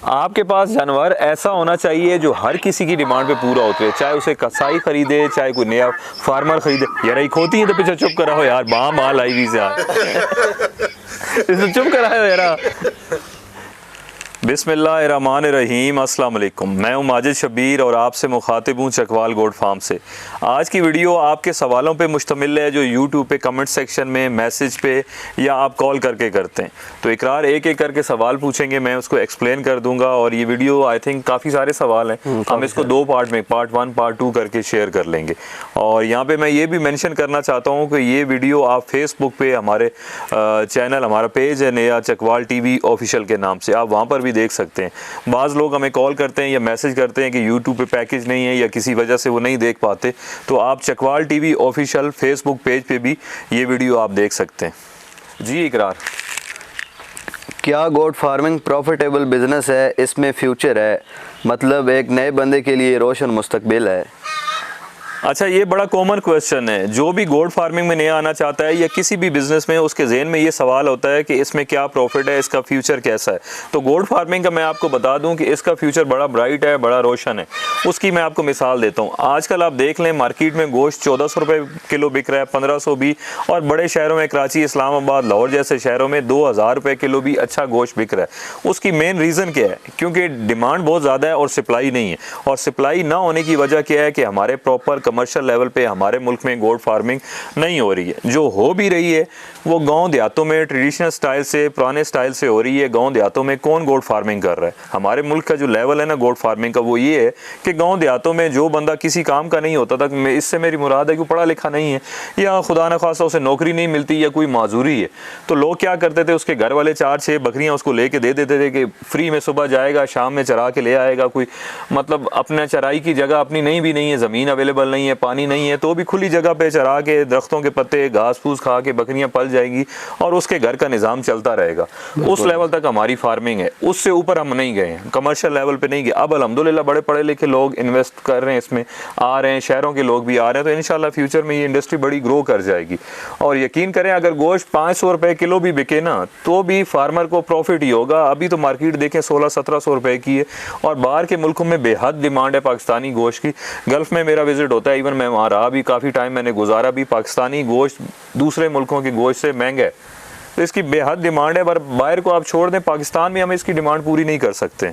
आपके पास जानवर ऐसा होना चाहिए जो हर किसी की डिमांड पे पूरा होते, चाहे उसे कसाई खरीदे, चाहे कोई नया फार्मर खरीदे। यार ये खोती है तो पीछे चुप करा हो यार, बाल आई भी यार इसे चुप करा हो यार। बिस्मिल्लाहिर्रहमानिर्रहीम, अस्सलाम वालेकुम। मैं हूं माजिद शब्बीर और आपसे मुखातिब हूं चकवाल गोट फार्म से। आज की वीडियो आपके सवालों पे मुश्तमिल है जो यूट्यूब पे कमेंट सेक्शन में, मैसेज पे या आप कॉल करके करते हैं। तो इकरार एक एक करके सवाल पूछेंगे, मैं उसको एक्सप्लेन कर दूंगा। और ये वीडियो आई थिंक काफ़ी सारे सवाल हैं, हम इसको दो पार्ट में, पार्ट 1 पार्ट 2 करके शेयर कर लेंगे। और यहाँ पर मैं ये भी मैंशन करना चाहता हूँ कि ये वीडियो आप फेसबुक पे हमारे चैनल, हमारा पेज है नया चकवाल TV ऑफिशियल के नाम से, आप वहाँ पर भी देख सकते हैं। बाज़ लोग हमें कॉल करते हैं या मैसेज करते हैं कि यूट्यूब पे पैकेज नहीं है या किसी वजह से वो नहीं देख पाते, तो आप Chakwal TV official Facebook page पे भी ये वीडियो आप देख सकते हैं। जी इकरार, क्या गोट फार्मिंग प्रॉफिटेबल बिजनेस है? इसमें फ्यूचर है? मतलब एक नए बंदे के लिए रोशन मुस्तकबिल है? अच्छा, ये बड़ा कॉमन क्वेश्चन है। जो भी गोट फार्मिंग में नया आना चाहता है या किसी भी बिजनेस में, उसके जहन में ये सवाल होता है कि इसमें क्या प्रॉफिट है, इसका फ्यूचर कैसा है। तो गोट फार्मिंग का मैं आपको बता दूं कि इसका फ्यूचर बड़ा ब्राइट है, बड़ा रोशन है। उसकी मैं आपको मिसाल देता हूं। आजकल आप देख लें मार्केट में गोश्त 1400 रुपये किलो बिक रहा है, 1500 भी, और बड़े शहरों में कराची, इस्लामाबाद, लाहौर जैसे शहरों में 2000 रुपये किलो भी अच्छा गोश्त बिक रहा है। उसकी मेन रीज़न क्या है? क्योंकि डिमांड बहुत ज़्यादा है और सप्लाई नहीं है। और सप्लाई ना होने की वजह क्या है कि हमारे प्रॉपर कमर्शियल लेवल पे हमारे मुल्क में गोट फार्मिंग नहीं हो रही है। जो हो भी रही है वो गांव देहातों में ट्रेडिशनल स्टाइल से, पुराने स्टाइल से हो रही है। गांव देहातों में कौन गोट फार्मिंग कर रहा है? हमारे मुल्क का जो लेवल है ना गोट फार्मिंग का, वो ये है कि गांव देहातों में जो बंदा किसी काम का नहीं होता था, इससे मेरी मुराद है कि पढ़ा लिखा नहीं है या खुदा न खासा उसे नौकरी नहीं मिलती या कोई माजूरी है, तो लोग क्या करते थे, उसके घर वाले 4-6 बकरियां उसको लेके दे देते थे कि फ्री में सुबह जाएगा, शाम में चरा के ले आएगा। कोई मतलब अपने चराई की जगह अपनी नहीं भी नहीं है, ज़मीन अवेलेबल नहीं है, पानी नहीं है, तो भी खुली जगह पे चरा के दरख्तों के पत्ते, घास फूस खा के बकरियां पल जाएंगी और उसके घर का निज़ाम चलता रहेगा। उस लेवल तक हमारी फार्मिंग है, उससे ऊपर हम नहीं गए हैं, कमर्शियल लेवल पे नहीं गए। अब अल्हम्दुलिल्लाह बड़े पढ़े लिखे लोग इन्वेस्ट कर रहे हैं, इसमें आ रहे हैं, शहरों के लोग भी आ रहे हैं। तो इंशाल्लाह फ्यूचर में ये इंडस्ट्री बड़ी ग्रो कर जाएगी। और यकीन करें, अगर गोश्त 500 रुपये किलो भी बिके ना, तो भी फार्मर को प्रॉफिट ही होगा। अभी तो मार्केट देखें 1600-1700 रुपये की है और बाहर के मुल्कों में बेहद डिमांड है पाकिस्तानी गोश्त की। गल्फ़ में मेरा विजिट होता है, इवन मैं वहाँ रहा भी, काफ़ी टाइम मैंने गुजारा भी। पाकिस्तानी गोश्त दूसरे मुल्कों के गोश्त से महंगा है, तो इसकी बेहद डिमांड है। पर बाहर को आप छोड़ दें, पाकिस्तान में हम इसकी डिमांड पूरी नहीं कर सकते।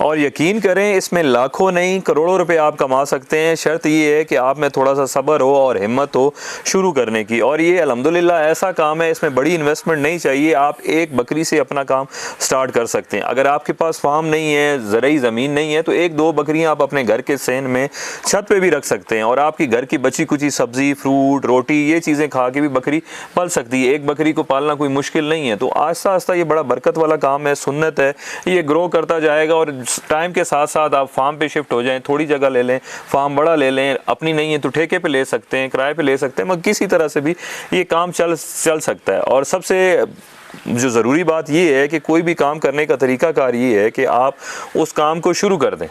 और यकीन करें, इसमें लाखों नहीं करोड़ों रुपए आप कमा सकते हैं। शर्त ये है कि आप में थोड़ा सा सब्र हो और हिम्मत हो शुरू करने की। और ये अल्हम्दुलिल्लाह ऐसा काम है, इसमें बड़ी इन्वेस्टमेंट नहीं चाहिए। आप एक बकरी से अपना काम स्टार्ट कर सकते हैं। अगर आपके पास फार्म नहीं है, ज़रूरी ज़मीन नहीं है, तो 1-2 बकरियाँ आप अपने घर के सहन में छत पर भी रख सकते हैं और आपकी घर की बची कुची सब्ज़ी, फ्रूट, रोटी, ये चीज़ें खा के भी बकरी पल सकती है। एक बकरी को पालना कोई मुश्किल नहीं है। तो आहिस्ता आहिस्ता ये बड़ा बरकत वाला काम है, सुन्नत है, ये ग्रो करता जाएगा। और टाइम के साथ साथ आप फार्म पे शिफ्ट हो जाएं, थोड़ी जगह ले लें, फार्म बड़ा ले लें, अपनी नहीं है तो ठेके पे ले सकते हैं, किराए पे ले सकते हैं, मगर किसी तरह से भी ये काम चल सकता है। और सबसे जो ज़रूरी बात ये है कि कोई भी काम करने का तरीक़ाकार ये है कि आप उस काम को शुरू कर दें।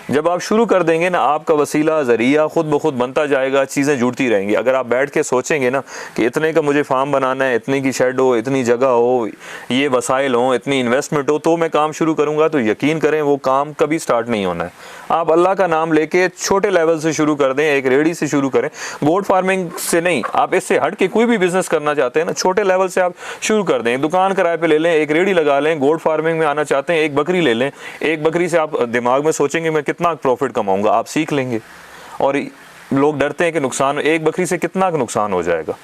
जब आप शुरू कर देंगे ना, आपका वसीला ज़रिया खुद ब खुद बनता जाएगा, चीज़ें जुड़ती रहेंगी। अगर आप बैठ के सोचेंगे ना कि इतने का मुझे फार्म बनाना है, इतने की शेड हो, इतनी जगह हो, ये वसाइल हो, इतनी इन्वेस्टमेंट हो, तो मैं काम शुरू करूँगा, तो यकीन करें वो काम कभी स्टार्ट नहीं होना है। आप अल्लाह का नाम लेके छोटे लेवल से शुरू कर दें, एक रेडी से शुरू करें। गोट फार्मिंग से नहीं, आप इससे हट के कोई भी बिज़नेस करना चाहते हैं ना, छोटे लेवल से आप शुरू कर दें। दुकान किराए पे ले लें, एक रेडी लगा लें। गोट फार्मिंग में आना चाहते हैं, एक बकरी ले लें। एक बकरी से आप दिमाग में सोचेंगे मैं कितना प्रॉफिट कमाऊंगा, आप सीख लेंगे। और लोग डरते हैं कि नुकसान, एक बकरी से कितना नुकसान हो जाएगा,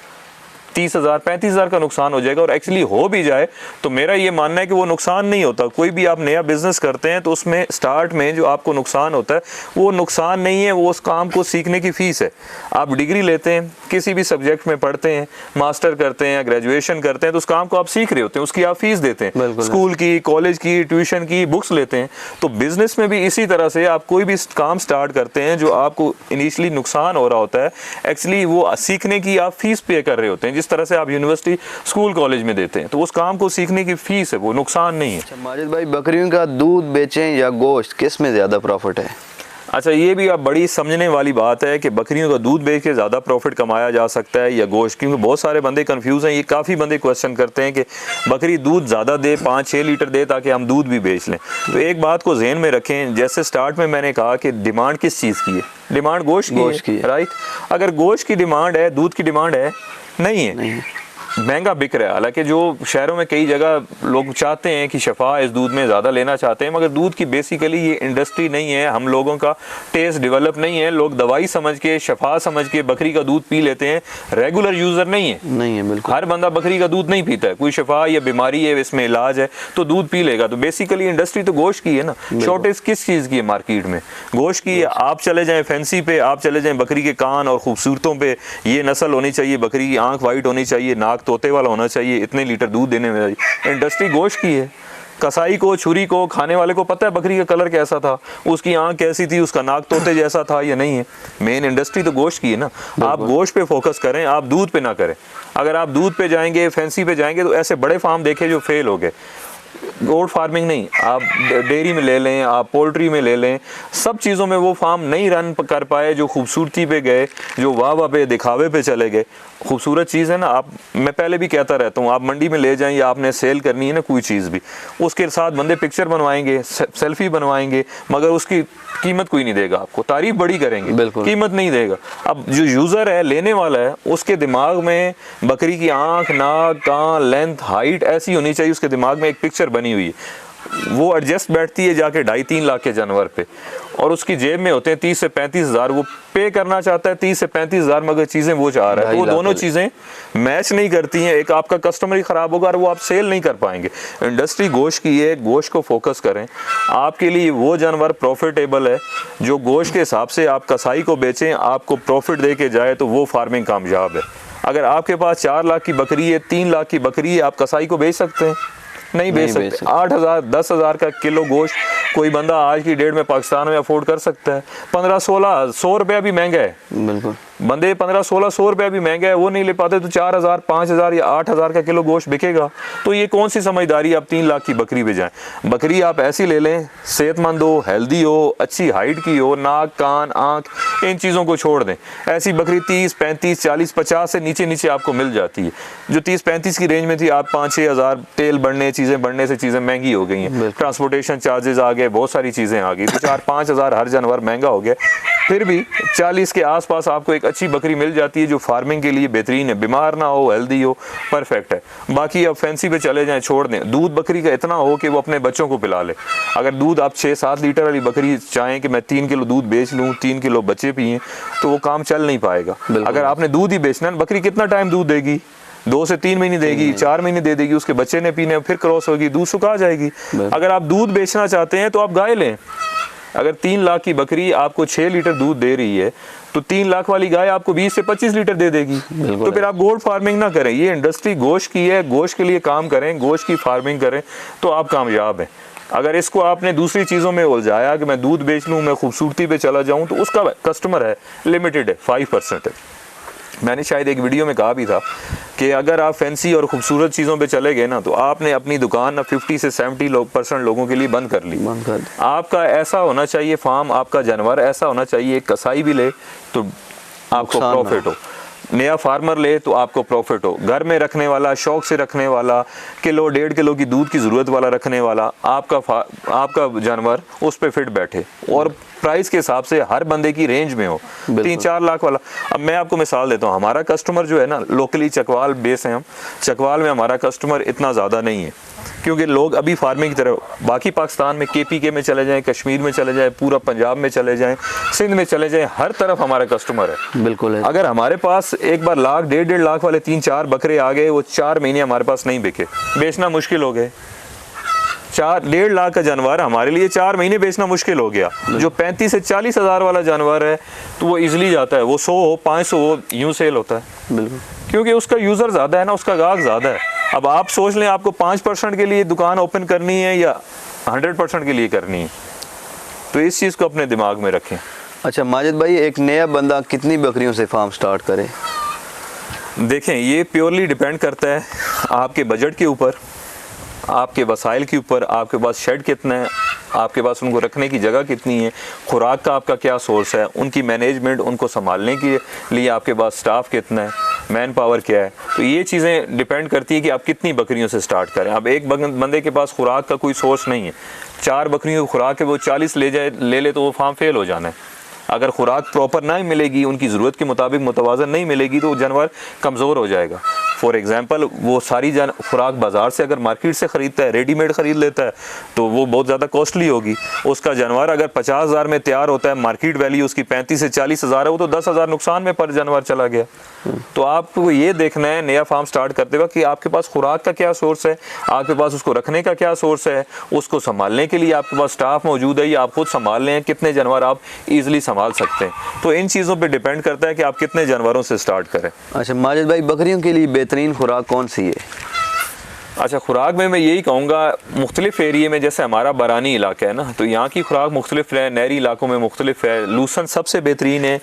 30,000 35,000 का नुकसान हो जाएगा। और एक्चुअली हो भी जाए तो मेरा ये मानना है कि वो नुकसान नहीं होता। कोई भी आप नया बिजनेस करते हैं तो उसमें स्टार्ट में जो आपको नुकसान होता है वो नुकसान नहीं है, वो उस काम को सीखने की फ़ीस है। आप डिग्री लेते हैं, किसी भी सब्जेक्ट में पढ़ते हैं, मास्टर करते हैं, ग्रेजुएशन करते हैं, तो उस काम को आप सीख रहे होते हैं, उसकी आप फीस देते हैं, स्कूल की, कॉलेज की, ट्यूशन की, बुक्स लेते हैं। तो बिज़नेस में भी इसी तरह से आप कोई भी काम स्टार्ट करते हैं जो आपको इनिशियली नुकसान हो रहा होता है, एक्चुअली वो सीखने की आप फीस पे कर रहे होते हैं। जिस तरह से आप यूनिवर्सिटी, स्कूल, कॉलेज में देते हैं, तो उस काम को सीखने की फीस है, वो नुकसान नहीं है। अच्छा माजिद भाई, बकरियों का दूध बेचें या गोश्त, किस में ज़्यादा प्रॉफिट है? अच्छा, ये भी अब बड़ी समझने वाली बात है कि बकरियों का दूध बेच के ज़्यादा प्रॉफिट कमाया जा सकता है या गोश्त, क्योंकि बहुत सारे बंदे कंफ्यूज हैं। ये काफ़ी बंदे क्वेश्चन करते हैं कि बकरी दूध ज़्यादा दे, 5-6 लीटर दे ताकि हम दूध भी बेच लें। तो एक बात को जहन में रखें, जैसे स्टार्ट में मैंने कहा कि डिमांड किस चीज़ की है? डिमांड गोश्त की है, राइट। अगर गोश्त की डिमांड है, दूध की डिमांड है नहीं है, महंगा बिक रहा है। हालांकि जो शहरों में कई जगह लोग चाहते हैं कि शफा इस दूध में ज़्यादा लेना चाहते हैं, मगर दूध की बेसिकली ये इंडस्ट्री नहीं है, हम लोगों का टेस्ट डेवलप नहीं है। लोग दवाई समझ के, शफा समझ के बकरी का दूध पी लेते हैं, रेगुलर यूज़र नहीं है बिल्कुल। हर बंदा बकरी का दूध नहीं पीता है, कोई शफा या बीमारी है, इसमें इलाज है तो दूध पी लेगा। तो बेसिकली इंडस्ट्री तो गोश्त की है ना। शॉर्टेज किस चीज़ की है मार्केट में? गोश्त की है। आप चले जाएँ फैंसी पे, आप चले जाएँ बकरी के कान और खूबसूरतों पे, ये नस्ल होनी चाहिए, बकरी की आँख वाइट होनी चाहिए, नाक तोते वाला होना चाहिए, इतने लीटर दूध देने में। इंडस्ट्री गोश्त की है। कसाई को, छुरी को, खाने वाले को पता है बकरी का कलर कैसा था, उसकी आंख कैसी थी, उसका नाक तोते जैसा था या नहीं है। मेन इंडस्ट्री तो गोश्त की है ना। आप गोश्त पे फोकस करें, आप दूध पे ना करें। अगर आप दूध पे जाएंगे, फैंसी पे जाएंगे, तो ऐसे बड़े फार्म देखे जो फेल हो गए। गोट फार्मिंग नहीं, आप डेयरी में ले लें, आप पोल्ट्री में ले लें, सब चीज़ों में वो फार्म नहीं रन कर पाए जो खूबसूरती पे गए, जो वाह पे दिखावे पे चले गए। खूबसूरत चीज़ है ना, आप, मैं पहले भी कहता रहता हूँ, आप मंडी में ले जाएं या आपने सेल करनी है ना कोई चीज़ भी, उसके साथ बंदे पिक्चर बनवाएंगे, सेल्फी बनवाएंगे, मगर उसकी कीमत कोई नहीं देगा आपको। तारीफ बड़ी करेंगे, कीमत नहीं देगा। अब जो यूज़र है, लेने वाला है, उसके दिमाग में बकरी की आँख, नाक, कान, लेंथ, हाइट ऐसी होनी चाहिए, उसके दिमाग में एक पिक्चर बनी हुई है, वो एडजस्ट बैठती है जाके 2.5-3 लाख के जानवर पे, और उसकी जेब में होते हैं 30 से 35 हज़ार। वो पे करना चाहता है 30 से 35 हज़ार, मगर चीज़ें वो चाह रहा है, वो दोनों चीज़ें मैच नहीं करती हैं। एक आपका कस्टमर ही ख़राब होगा और वो आप सेल नहीं कर पाएंगे। इंडस्ट्री गोश्त की है, गोश्त को फोकस करें। आपके लिए वो जानवर प्रॉफिटेबल है जो गोश्त के हिसाब से आप कसाई को बेचें, आपको प्रॉफिट दे के जाए, तो वो फार्मिंग कामयाब है। अगर आपके पास 4 लाख की बकरी है, 3 लाख की बकरी है, आप कसाई को बेच सकते हैं? नहीं बेच सकते। 8,000 10,000 का किलो गोश्त कोई बंदा आज की डेट में पाकिस्तान में अफोर्ड कर सकता है? 15-16 100 रुपया भी महंगा है। बिल्कुल, बंदे 15-16 100 रुपया भी महंगा है, वो नहीं ले पाते, तो 4,000 5,000 या 8,000 का किलो गोश्त बिकेगा। तो ये कौन सी समझदारी, आप 3 लाख की बकरी पे जाएं? बकरी आप ऐसी ले लें, सेहतमंद हो, हेल्दी हो, अच्छी हाइट की हो, नाक, कान, आँख, इन चीज़ों को छोड़ दें। ऐसी बकरी 30 35 40 50 से नीचे आपको मिल जाती है। जो 30-35 की रेंज में थी, आप 5-6 हज़ार, तेल बढ़ने, चीज़ें बढ़ने से चीज़ें महंगी हो गई हैं, ट्रांसपोर्टेशन चार्जेस आ गए, बहुत सारी चीज़ें आ गई, तो 4-5 हज़ार हर जानवर महंगा हो गया। फिर भी 40 के आसपास आपको एक अच्छी बकरी मिल जाती है जो फार्मिंग के लिए बेहतरीन है, बीमार ना हो, हेल्दी हो, परफेक्ट है। बाकी अब फैंसी पे चले जाएं, छोड़ दें। दूध बकरी का इतना हो कि वो अपने बच्चों को पिला ले। अगर दूध आप 6-7 लीटर वाली बकरी चाहें कि मैं 3 किलो दूध बेच लूँ, 3 किलो बच्चे पिए, तो वो काम चल नहीं पाएगा। अगर आपने दूध ही बेचना है, बकरी कितना टाइम दूध देगी? 2 से 3 महीने देगी, 4 महीने दे देगी, उसके बच्चे ने पीने, फिर क्रॉस होगी, दूध सुखा जाएगी। अगर आप दूध बेचना चाहते हैं तो आप गाय लें। अगर 3 लाख की बकरी आपको 6 लीटर दूध दे रही है, तो 3 लाख वाली गाय आपको 20 से 25 लीटर दे देगी। तो फिर आप गोट फार्मिंग ना करें। ये इंडस्ट्री गोश्त की है, गोश्त के लिए काम करें, गोश्त की फार्मिंग करें, तो आप कामयाब हैं। अगर इसको आपने दूसरी चीज़ों में उलझाया कि मैं दूध बेच लूँ, मैं खूबसूरती पे चला जाऊँ, तो उसका कस्टमर है लिमिटेड है, 5% है। मैंने शायद एक वीडियो में कहा भी था कि अगर आप फैंसी और ख़ूबसूरत चीज़ों पे चले गए ना, तो आपने अपनी दुकान ना 50 से 70% लोगों के लिए बंद कर ली। आपका ऐसा होना चाहिए फार्म, आपका जानवर ऐसा होना चाहिए, कसाई भी ले तो आपको प्रॉफिट हो, नया फार्मर ले तो आपको प्रॉफिट हो, घर में रखने वाला, शौक से रखने वाला, किलो 1.5 किलो की दूध की ज़रूरत वाला रखने वाला, आपका जानवर उस पर फिट बैठे और प्राइस के हिसाब से हर बंदे की रेंज में हो। 3-4 लाख वाला। अब मैं आपको मिसाल देता हूँ, हमारा कस्टमर जो है ना, लोकली चकवाल बेस है हम, चकवाल में हमारा कस्टमर इतना ज़्यादा नहीं है, क्योंकि लोग अभी फार्मिंग की तरफ, बाकी पाकिस्तान में KPK में चले जाएं, कश्मीर में चले जाएं, पूरा पंजाब में चले जाएं, सिंध में चले जाएं, हर तरफ हमारा कस्टमर है। बिल्कुल है। अगर हमारे पास एक बार लाख 1.5 लाख वाले 3-4 बकरे आ गए, वो 4 महीने हमारे पास नहीं बिके, बेचना मुश्किल हो गए। 1.5 लाख का जानवर हमारे लिए 4 महीने बेचना मुश्किल हो गया। जो 35 से 40 हज़ार वाला जानवर है, तो वो इजीली जाता है, वो 100 हो 500 हो, यूँ सेल होता है। बिल्कुल, क्योंकि उसका यूज़र ज़्यादा है ना, उसका गाहक ज़्यादा है। अब आप सोच लें, आपको 5% के लिए दुकान ओपन करनी है या 100% के लिए करनी है, तो इस चीज़ को अपने दिमाग में रखें। अच्छा माजिद भाई, एक नया बंदा कितनी बकरियों से फार्म स्टार्ट करे? देखें, ये प्योरली डिपेंड करता है आपके बजट के ऊपर, आपके वसाइल के ऊपर, आपके पास शेड कितना है, आपके पास उनको रखने की जगह कितनी है, खुराक का आपका क्या सोर्स है, उनकी मैनेजमेंट, उनको संभालने के लिए आपके पास स्टाफ कितना है, मैन पावर क्या है। तो ये चीज़ें डिपेंड करती है कि आप कितनी बकरियों से स्टार्ट करें। अब एक बंदे के पास खुराक का कोई सोर्स नहीं है, 4 बकरियों की खुराक है, वो 40 ले ले तो वो फार्म फेल हो जाना है। अगर खुराक प्रॉपर नहीं मिलेगी, उनकी ज़रूरत के मुताबिक मुतवाज़न नहीं मिलेगी, तो जानवर कमज़ोर हो जाएगा। फॉर एग्ज़ाम्पल वो सारी खुराक बाज़ार से अगर मार्केट से ख़रीदता है, रेडीमेड ख़रीद लेता है, तो वो बहुत ज़्यादा कॉस्टली होगी। उसका जानवर अगर 50,000 में तैयार होता है, मार्केट वैल्यू उसकी 35 से 40,000 है, वो तो 10,000 नुकसान में पर जानवर चला गया। तो आपको ये देखना है नया फार्म स्टार्ट करते वक्त कि आपके पास खुराक का क्या सोर्स है, आपके पास उसको रखने का क्या सोर्स है, उसको संभालने के लिए आपके पास स्टाफ मौजूद है या आप खुद संभाल लें, कितने जानवर आप ईजिली संभाल सकते हैं। तो इन चीज़ों पे डिपेंड करता है कि आप कितने जानवरों से स्टार्ट करें। अच्छा माजिद भाई, बकरियों के लिए बेहतरीन खुराक कौन सी है? अच्छा, खुराक में मैं यही कहूँगा, मुख्तलिफ एरिए में, जैसे हमारा बरानी इलाका है ना, तो यहाँ की खुराक मुख्तलिफ है, नहरी इलाकों में मुख्तलिफ है। लूसन सबसे बेहतरीन है,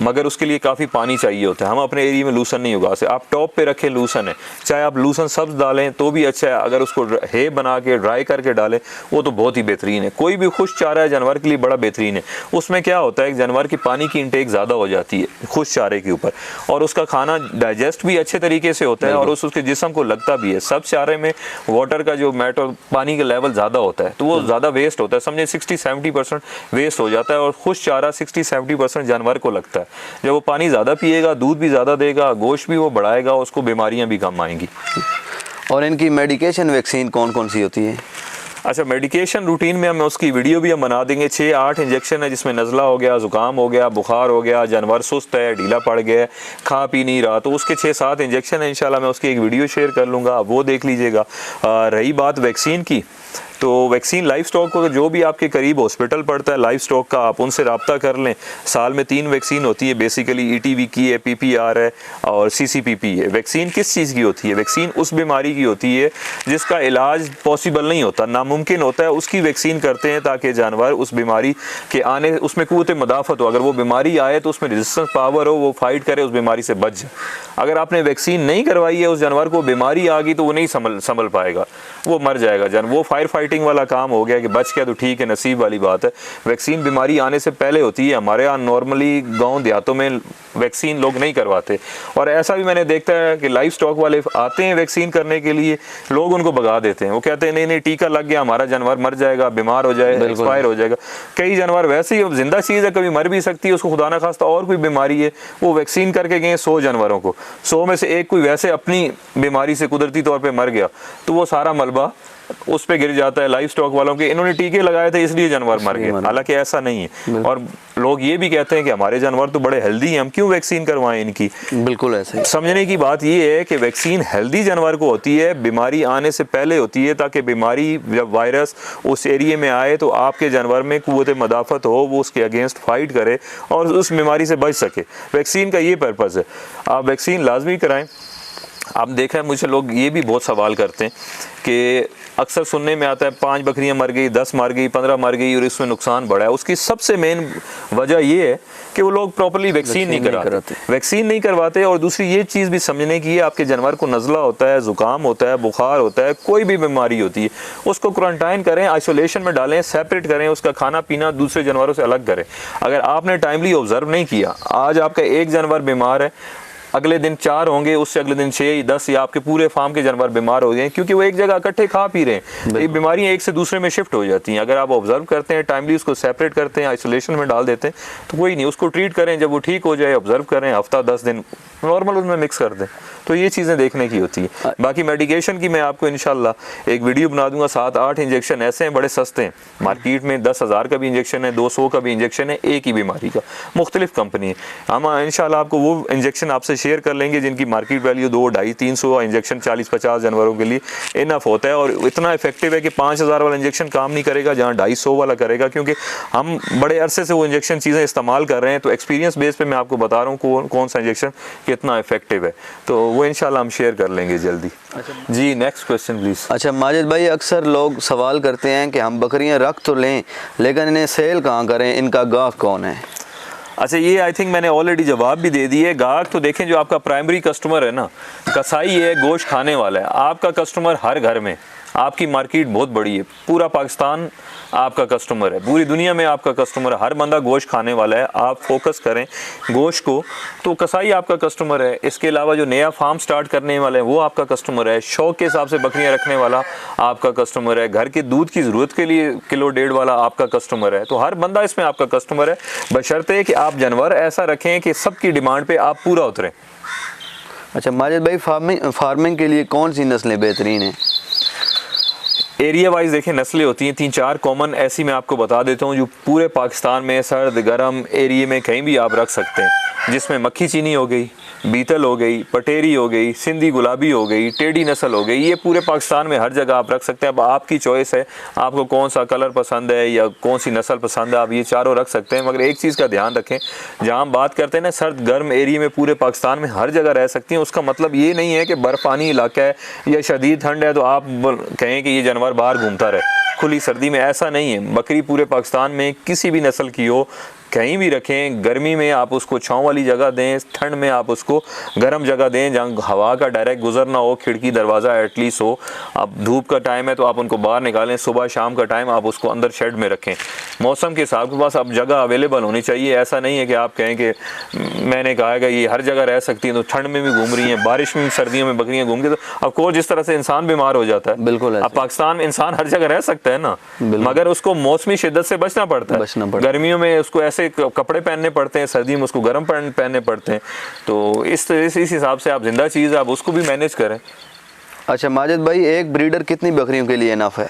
मगर उसके लिए काफ़ी पानी चाहिए होता है। हम अपने एरिया में लूसन नहीं उगा सकते। आप टॉप पे रखें लूसन है, चाहे आप लूसन सब्ज डालें तो भी अच्छा है, अगर उसको हे बना के ड्राई करके डालें वो तो बहुत ही बेहतरीन है। कोई भी खुश चारा है जानवर के लिए बड़ा बेहतरीन है। उसमें क्या होता है, जानवर की पानी की इंटेक ज़्यादा हो जाती है खुश चारे के ऊपर, और उसका खाना डाइजेस्ट भी अच्छे तरीके से होता है और उसके जिस्म को लगता भी है। सब चारे में वाटर का जो मैटर, पानी का लेवल ज़्यादा होता है, तो वो ज़्यादा वेस्ट होता है। समझे 60-70% वेस्ट हो जाता है, और खुश चारा 60-70% जानवर को लगता है। जब वो पानी ज़्यादा पिएगा, दूध भी ज़्यादा देगा, गोश्त भी वो बढ़ाएगा, उसको बीमारियां भी कम आएंगी। और इनकी मेडिकेशन वैक्सीन कौन कौन सी होती है? अच्छा, मेडिकेशन रूटीन में हम उसकी वीडियो भी हम बना देंगे। 6-8 इंजेक्शन है, जिसमें नज़ला हो गया, ज़ुकाम हो गया, बुखार हो गया, जानवर सुस्त है, ढीला पड़ गया, खा पी नहीं रहा, तो उसके 6-7 इंजेक्शन है। इंशाल्लाह मैं उसकी एक वीडियो शेयर कर लूँगा, आप वो देख लीजिएगा। रही बात वैक्सीन की, तो वैक्सीन लाइफ स्टॉक को, जो भी आपके करीब हॉस्पिटल पड़ता है लाइफ स्टॉक का, आप उनसे रब्ता कर लें। साल में 3 वैक्सीन होती है बेसिकली, ETV की है, PPR है और CCPP है। वैक्सीन किस चीज़ की होती है? वैक्सीन उस बीमारी की होती है जिसका इलाज पॉसिबल नहीं होता, नामुमकिन होता है, उसकी वैक्सीन करते हैं ताकि जानवर उस बीमारी के आने, उसमें क़ुव्वत मदाफ़त हो। अगर वो बीमारी आए तो उसमें रेजिस्टेंस पावर हो, वो फाइट करे, उस बीमारी से बच जाए। अगर आपने वैक्सीन नहीं करवाई है, उस जानवर को बीमारी आ गई, तो वो नहीं संभल पाएगा, वो मर जाएगा। वो फायर फाइटिंग वाला काम हो गया कि बच गया तो ठीक है, नसीब वाली बात है। वैक्सीन बीमारी आने से पहले होती है। हमारे यहाँ नॉर्मली गांव देहातों में वैक्सीन लोग नहीं करवाते, और ऐसा भी मैंने देखा है कि लाइफ स्टॉक वाले आते हैं वैक्सीन करने के लिए, लोग उनको भगा देते हैं। वो कहते हैं नहीं नहीं, टीका लग गया, हमारा जानवर मर जाएगा, बीमार हो जाएगा, एक्सपायर हो जाएगा। कई जानवर वैसे ही, अब जिंदा चीज़ है, कभी मर भी सकती है, उसको खुदा ना खास्ता और कोई बीमारी है, वो वैक्सीन करके गए 100 जानवरों को, 100 में से एक कोई वैसे अपनी बीमारी से कुदरती तौर पर मर गया, तो वो सारा मलबा उस पे गिर जाता है लाइफ स्टॉक वालों के, इन्होंने टीके लगाए थे इसलिए जानवर मर गए। हालांकि ऐसा नहीं है, और लोग ये भी कहते हैं कि हमारे जानवर तो बड़े हेल्दी हैं, हम क्यों वैक्सीन करवाएं इनकी। बिल्कुल ऐसे। समझने की बात ये है कि वैक्सीन हेल्दी जानवर को होती है, बीमारी आने से पहले होती है, ताकि बीमारी जब वायरस उस एरिया में आए तो आपके जानवर में क़ुव्वत मदाफ़त हो, वो उसके अगेंस्ट फाइट करे और उस बीमारी से बच सके। वैक्सीन का ये पर्पज़ है, आप वैक्सीन लाजमी कराएं। आप देखें, मुझे लोग ये भी बहुत सवाल करते हैं कि अक्सर सुनने में आता है 5 बकरियां मर गई, 10 मर गई, 15 मर गई और इसमें नुकसान बढ़ा है। उसकी सबसे मेन वजह ये है कि वो लोग प्रॉपर्ली वैक्सीन नहीं कराते, वैक्सीन नहीं करवाते। और दूसरी ये चीज़ भी समझने की है, आपके जानवर को नज़ला होता है, ज़ुकाम होता है, बुखार होता है, कोई भी बीमारी होती है, उसको क्वारंटाइन करें, आइसोलेशन में डालें, सेपरेट करें, उसका खाना पीना दूसरे जानवरों से अलग करें। अगर आपने टाइमली ऑब्जर्व नहीं किया, आज आपका एक जानवर बीमार है, अगले दिन 4 होंगे, उससे अगले दिन 6 10 या आपके पूरे फार्म के जानवर बीमार हो गए, क्योंकि वो एक जगह इकट्ठे खा पी रहे हैं। ये बीमारियां एक से दूसरे में शिफ्ट हो जाती हैं। अगर आप ऑब्जर्व करते हैं, टाइमली उसको सेपरेट करते हैं, आइसोलेशन में डाल देते हैं, तो कोई नहीं, उसको ट्रीट करें, जब वो ठीक हो जाए ऑब्जर्व करें, हफ्ता 10 दिन नॉर्मल उसमें मिक्स कर दें। तो ये चीज़ें देखने की होती है। बाकी मेडिकेशन की मैं आपको इंशाल्लाह एक वीडियो बना दूंगा। 7-8 इंजेक्शन ऐसे हैं, बड़े सस्ते हैं, मार्केट में 10,000 का भी इंजेक्शन है, 200 का भी इंजेक्शन है, एक ही बीमारी का, मुख्तलिफ कंपनी है। हम इंशाल्लाह आपको वो इंजेक्शन आपसे शेयर कर लेंगे जिनकी मार्केट वैल्यू 200-250-300 इंजेक्शन 40-50 जानवरों के लिए इनफ होता है, और इतना इफेक्टिव है कि 5,000 वाला इंजेक्शन काम नहीं करेगा जहाँ 250 वाला करेगा, क्योंकि हम बड़े अरसे से वो इंजेक्शन चीज़ें इस्तेमाल कर रहे हैं। तो एक्सपीरियंस बेस पे मैं आपको बता रहा हूँ कौन सा इंजेक्शन कितना इफेक्टिव है, तो वो इंशाल्लाह हम शेयर कर लेंगे जल्दी। जी, नेक्स्ट क्वेश्चन प्लीज़। अच्छा माजिद भाई, अक्सर लोग सवाल करते हैं कि हम बकरियां रख तो लें, लेकिन इन्हें सेल कहाँ करें, इनका गाहक कौन है? अच्छा, ये आई थिंक मैंने ऑलरेडी जवाब भी दे दिए। गाहक तो देखें, जो आपका प्राइमरी कस्टमर है ना, कसाई है, गोश्त खाने वाला है, आपका कस्टमर हर घर में आपकी मार्केट बहुत बड़ी है, पूरा पाकिस्तान आपका कस्टमर है, पूरी दुनिया में आपका कस्टमर है, हर बंदा गोश्त खाने वाला है। आप फोकस करें गोश्त को, तो कसाई आपका कस्टमर है। इसके अलावा जो नया फार्म स्टार्ट करने वाले हैं वो आपका कस्टमर है। शौक के हिसाब से बकरियां रखने वाला आपका कस्टमर है। घर के दूध की ज़रूरत के लिए किलो डेढ़ वाला आपका कस्टमर है। तो हर बंदा इसमें आपका कस्टमर है, बशर्ते कि आप जानवर ऐसा रखें कि सबकी डिमांड पर आप पूरा उतरें। अच्छा माजिद भाई, फार्मिंग के लिए कौन सी नस्लें बेहतरीन हैं? एरिया वाइज देखें, नस्लें होती हैं 3-4 कॉमन, ऐसी मैं आपको बता देता हूँ जो पूरे पाकिस्तान में सर्द गर्म एरिया में कहीं भी आप रख सकते हैं, जिसमें मक्खी चीनी हो गई, बीतल हो गई, पटेरी हो गई, सिंधी गुलाबी हो गई, टेढ़ी नस्ल हो गई। ये पूरे पाकिस्तान में हर जगह आप रख सकते हैं। अब आपकी चॉइस है, आपको कौन सा कलर पसंद है या कौन सी नस्ल पसंद है, आप ये चारों रख सकते हैं। मगर एक चीज़ का ध्यान रखें, जहाँ हम बात करते हैं ना सर्द गर्म एरिया में पूरे पाकिस्तान में हर जगह रह सकती हैं, उसका मतलब ये नहीं है कि बर्फ़ानी इलाका है या शदीद ठंड है तो आप कहें कि ये जानवर बाहर घूमता रहे खुली सर्दी में। ऐसा नहीं है। बकरी पूरे पाकिस्तान में किसी भी नस्ल की हो, कहीं भी रखें। गर्मी में आप उसको छाँव वाली जगह दें, ठंड में आप उसको गर्म जगह दें जहाँ हवा का डायरेक्ट गुजर ना हो, खिड़की दरवाज़ा एटलीस्ट हो। अब धूप का टाइम है तो आप उनको बाहर निकालें, सुबह शाम का टाइम आप उसको अंदर शेड में रखें। मौसम के हिसाब के पास अब जगह अवेलेबल होनी चाहिए। ऐसा नहीं है कि आप कहें कि मैंने कहा है कि ये हर जगह रह सकती हैं, तो ठंड में भी घूम रही हैं, बारिश में सर्दियों में बकरियाँ घूम के, तो ऑफकोर्स जिस तरह से इंसान बीमार हो जाता है। बिल्कुल। अब पाकिस्तान में इंसान हर जगह रह सकता है ना, मगर उसको मौसमी शिद्दत से बचना पड़ता है। गर्मियों में उसको ऐसे कपड़े पहनने पड़ते हैं, सर्दी में उसको गर्म पहनने पड़ते हैं। तो इस हिसाब से आप जिंदा चीज़ आप उसको भी मैनेज करें। अच्छा माजिद भाई, एक ब्रीडर कितनी बकरियों के लिए इनफ है?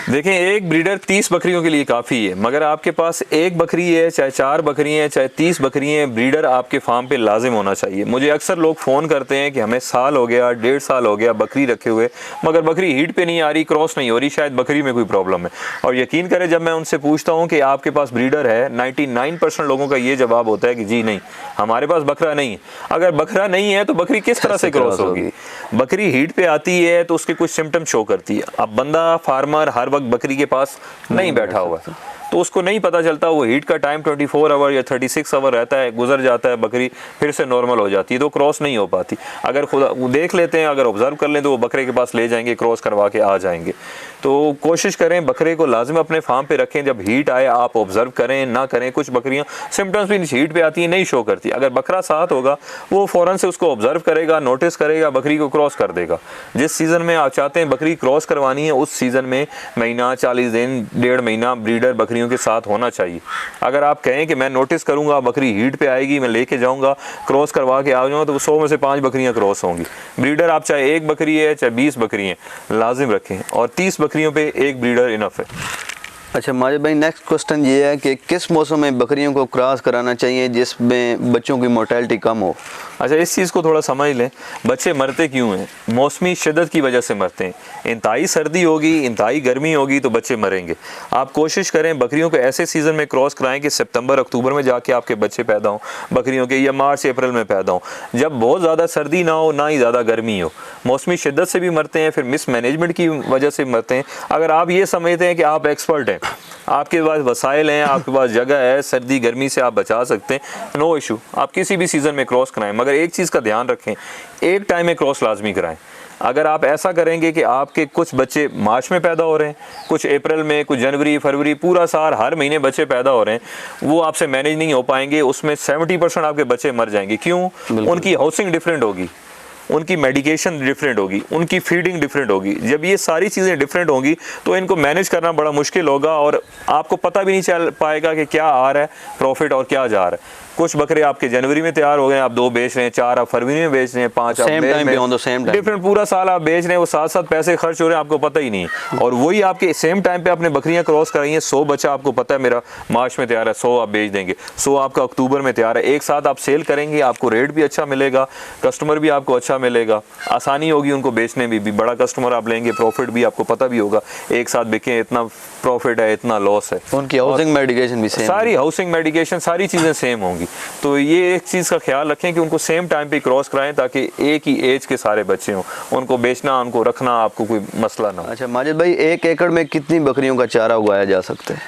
देखें, एक ब्रीडर 30 बकरियों के लिए काफ़ी है, मगर आपके पास एक बकरी है, चाहे 4 बकरी हैं, चाहे 30 बकरी हैं, ब्रीडर आपके फार्म पे लाजिम होना चाहिए। मुझे अक्सर लोग फ़ोन करते हैं कि हमें साल हो गया, 1.5 साल हो गया बकरी रखे हुए, मगर बकरी हीट पे नहीं आ रही, क्रॉस नहीं हो रही, शायद बकरी में कोई प्रॉब्लम है। और यकीन करें, जब मैं उनसे पूछता हूँ कि आपके पास ब्रीडर है, 99% लोगों का ये जवाब होता है कि जी नहीं, हमारे पास बकरा नहीं है। अगर बकरा नहीं है तो बकरी किस तरह से क्रॉस होगी? बकरी हीट पे आती है तो उसके कुछ सिम्टम शो करती है। अब बंदा फार्मर हर वक्त बकरी के पास नहीं बैठा हुआ है, तो उसको नहीं पता चलता। वो हीट का टाइम 24 आवर या 36 आवर रहता है, गुजर जाता है, बकरी फिर से नॉर्मल हो जाती है, तो क्रॉस नहीं हो पाती। अगर खुदा वो देख लेते हैं, अगर ऑब्जर्व कर लें तो वो बकरे के पास ले जाएंगे, क्रॉस करवा के आ जाएंगे। तो कोशिश करें बकरे को लाजिम अपने फार्म पे रखें। जब हीट आए आप ऑब्जर्व करें, ना करें। कुछ बकरियां सिम्टम्स भी हीट पे आती हैं, नहीं शो करती। अगर बकरा साथ होगा, वो फ़ौरन से उसको ऑब्जर्व करेगा, नोटिस करेगा, बकरी को क्रॉस कर देगा। जिस सीज़न में आप चाहते हैं बकरी क्रॉस करवानी है, उस सीज़न में महीना, 40 दिन, 1.5 महीना ब्रीडर बकरियों के साथ होना चाहिए। अगर आप कहें कि मैं नोटिस करूंगा बकरी हीट पे आएगी, मैं लेके जाऊंगा, क्रॉस करवा के आ जाऊंगा, तो 100 में से 5 बकरियां क्रॉस होंगी। ब्रीडर आप चाहे 1 बकरी है, चाहे 20 बकरी हैं, लाजिम रखें। और 30 बकरियों पे 1 ब्रीडर इनफ है। अच्छा माजिद भाई, नेक्स्ट क्वेश्चन ये है कि किस मौसम में बकरियों को क्रॉस कराना चाहिए जिसमें बच्चों की मोर्टेलिटी कम हो? अच्छा, इस चीज़ को थोड़ा समझ लें। बच्चे मरते क्यों हैं? मौसमी शिद्दत की वजह से मरते हैं। इंतहाई सर्दी होगी, इंतहाई गर्मी होगी तो बच्चे मरेंगे। आप कोशिश करें बकरियों को ऐसे सीज़न में क्रॉस कराएं कि सितंबर अक्टूबर में जाके आपके बच्चे पैदा हों बकरियों के, या मार्च अप्रैल में पैदा हों, जब बहुत ज़्यादा सर्दी ना हो, ना ही ज़्यादा गर्मी हो। मौसमी शिद्दत से भी मरते हैं, फिर मिस मैनेजमेंट की वजह से मरते हैं। अगर आप ये समझते हैं कि आप एक्सपर्ट हैं, आपके पास वसाइल हैं, आपके पास जगह है, सर्दी गर्मी से आप बचा सकते हैं, नो इशू, आप किसी भी सीज़न में क्रॉस कराएं। मगर एक चीज़ का ध्यान रखें, एक टाइम में क्रॉस लाजमी कराएं। अगर आप ऐसा करेंगे कि आपके कुछ बच्चे मार्च में पैदा हो रहे हैं, कुछ अप्रैल में, कुछ जनवरी, फरवरी, पूरा साल हर महीने बच्चे पैदा हो रहे हैं, वो आपसे मैनेज नहीं हो पाएंगे। उसमें 70% आपके बच्चे मर जाएंगे। क्यों? उनकी हाउसिंग डिफरेंट होगी, उनकी मेडिकेशन डिफरेंट होगी, उनकी फीडिंग डिफरेंट होगी। जब ये सारी चीज़ें डिफरेंट होंगी तो इनको मैनेज करना बड़ा मुश्किल होगा और आपको पता भी नहीं चल पाएगा कि क्या आ रहा है प्रॉफिट और क्या जा रहा है। कुछ बकरे आपके जनवरी में तैयार हो गए, आप 2 बेच रहे हैं, 4 आप फरवरी में बेच रहे हैं, 5 आप डिफरेंट पूरा साल आप बेच रहे हैं, वो साथ साथ पैसे खर्च हो रहे हैं, आपको पता ही नहीं है। और वही आपके सेम टाइम पे आपने बकरियां क्रॉस कराई हैं, 100 बच्चा आपको पता है मेरा मार्च में तैयार है, 100 आप बेच देंगे, 100 आपका अक्टूबर में तैयार है। एक साथ आप सेल करेंगे, आपको रेट भी अच्छा मिलेगा, कस्टमर भी आपको अच्छा मिलेगा, आसानी होगी उनको बेचने में भी। बड़ा कस्टमर आप लेंगे, प्रॉफिट भी आपको पता भी होगा, एक साथ बिके, इतना प्रॉफिट है, इतना लॉस है। उनकी हाउसिंग मेडिकेशन भी सेम, सारी हाउसिंग मेडिकेशन सारी चीज़ें सेम होंगी। तो ये एक चीज़ का ख्याल रखें कि उनको सेम टाइम पे क्रॉस कराएं ताकि एक ही एज के सारे बच्चे हों, उनको बेचना, उनको रखना आपको कोई मसला ना हो। अच्छा माजिद भाई, 1 एकड़ में कितनी बकरियों का चारा उगाया जा सकता है?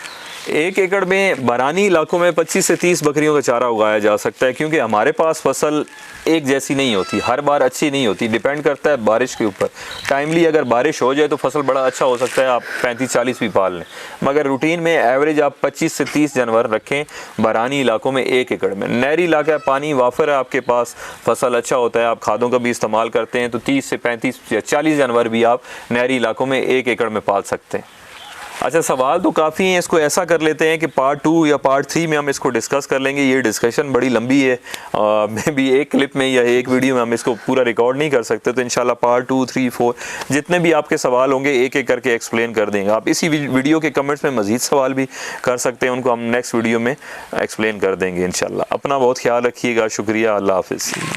1 एकड़ में बरानी इलाकों में 25 से 30 बकरियों का चारा उगाया जा सकता है, क्योंकि हमारे पास फसल एक जैसी नहीं होती, हर बार अच्छी नहीं होती, डिपेंड करता है बारिश के ऊपर। टाइमली अगर बारिश हो जाए तो फसल बड़ा अच्छा हो सकता है, आप 35-40 भी पाल लें, मगर रूटीन में एवरेज आप 25 से 30 जानवर रखें बरानी इलाकों में 1 एकड़ में। नहरी इलाका है, पानी वाफर है आपके पास, फसल अच्छा होता है, आप खादों का भी इस्तेमाल करते हैं, तो 30 से 35 या 40 जानवर भी आप नहरी इलाकों में 1 एकड़ में पाल सकते हैं। अच्छा, सवाल तो काफ़ी हैं, इसको ऐसा कर लेते हैं कि पार्ट 2 या पार्ट 3 में हम इसको डिस्कस कर लेंगे। ये डिस्कशन बड़ी लंबी है, मे भी एक क्लिप में या एक वीडियो में हम इसको पूरा रिकॉर्ड नहीं कर सकते, तो इंशाल्लाह पार्ट 2, 3, 4 जितने भी आपके सवाल होंगे एक एक करके एक्सप्लेन कर देंगे। आप इसी वीडियो के कमेंट्स में मज़ीद सवाल भी कर सकते हैं, उनको हम नेक्स्ट वीडियो में एक्सप्लेन कर देंगे इंशाल्लाह। अपना बहुत ख्याल रखिएगा, शुक्रिया, अल्लाह हाफिज़।